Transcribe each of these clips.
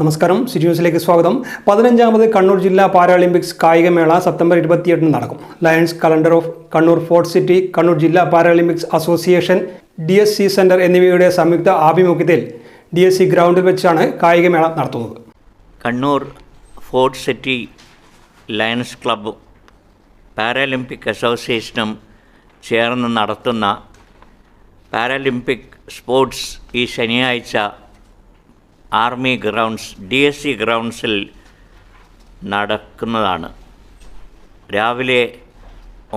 നമസ്കാരം, സിറ്റി ന്യൂസിലേക്ക് സ്വാഗതം. 15ാമത് കണ്ണൂർ ജില്ലാ പാരാലിമ്പിക്സ് കായികമേള സെപ്റ്റംബർ 28 നടക്കും. Lions calendar of Kannur fort city, Kannur ജില്ലാ പാരാലിമ്പിക്സ് അസോസിയേഷൻ, DSC സെന്റർ എന്നിവയുടെ സംയുക്ത ആഭിമുഖ്യത്തിൽ DSC ഗ്രൗണ്ടിൽ വെച്ചാണ് കായികമേള നടത്തുന്നത്. കണ്ണൂർ ഫോർട്ട് സിറ്റി ലയൺസ് ക്ലബ്ബും പാരാലിമ്പിക് അസോസിയേഷനും ചേർന്ന് നടത്തുന്ന പാരാലിമ്പിക് സ്പോർട്സ് ഈ ശനിയാഴ്ച ആർമി ഗ്രൗണ്ട്സ് DSC ഗ്രൗണ്ട്സിൽ നടക്കുന്നതാണ്. രാവിലെ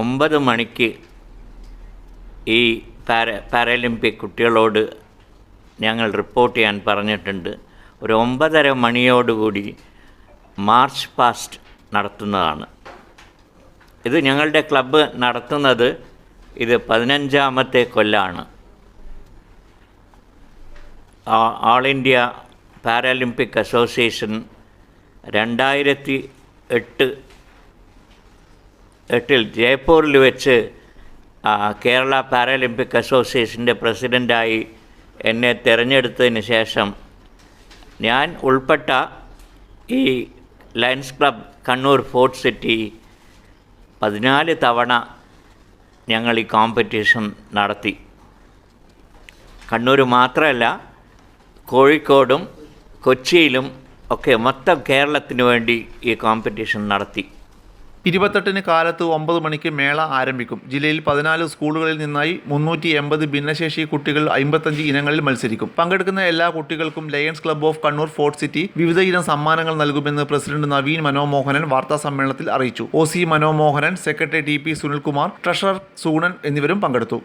9 മണിക്ക് ഈ പാരാലിമ്പിക് കുട്ടികളോട് ഞങ്ങൾ റിപ്പോർട്ട് ചെയ്യാൻ പറഞ്ഞിട്ടുണ്ട്. ഒരു 9:30 മണിയോടുകൂടി മാർച്ച് പാസ്റ്റ് നടത്തുന്നതാണ്. ഇത് ഞങ്ങളുടെ ക്ലബ്ബ് നടത്തുന്നത് ഇത് 15ാമത്തെ കൊല്ലാണ്. ഓൾ ഇന്ത്യ പാരാലിമ്പിക് അസോസിയേഷൻ 2008 ജയ്പൂരിൽ വെച്ച് കേരള പാരാലിമ്പിക് അസോസിയേഷൻ്റെ പ്രസിഡൻ്റായി എന്നെ തിരഞ്ഞെടുത്തതിന് ശേഷം ഞാൻ ഉൾപ്പെട്ട ഈ lions club Kannur fort city 14 തവണ ഞങ്ങൾ ഈ കോമ്പറ്റീഷൻ നടത്തി. കണ്ണൂർ മാത്രമല്ല, കോഴിക്കോടും കൊച്ചിയിലും ഒക്കെ മൊത്തം കേരളത്തിന് വേണ്ടി ഈ കോമ്പറ്റീഷൻ നടത്തി. 28 കാലത്ത് 9 മണിക്ക് മേള ആരംഭിക്കും. ജില്ലയിൽ 14 സ്കൂളുകളിൽ നിന്നായി 380 ഭിന്നശേഷി കുട്ടികൾ 55 ഇനങ്ങളിൽ മത്സരിക്കും. പങ്കെടുക്കുന്ന എല്ലാ കുട്ടികൾക്കും lions club of Kannur fort city വിവിധ ഇനം സമ്മാനങ്ങൾ നൽകുമെന്ന് പ്രസിഡന്റ് നവീൻ മനോമോഹനൻ വാർത്താ സമ്മേളനത്തിൽ അറിയിച്ചു. OC Manomohanan, secretary TP Sunilkumar, treasurer Soonan എന്നിവരും പങ്കെടുത്തു.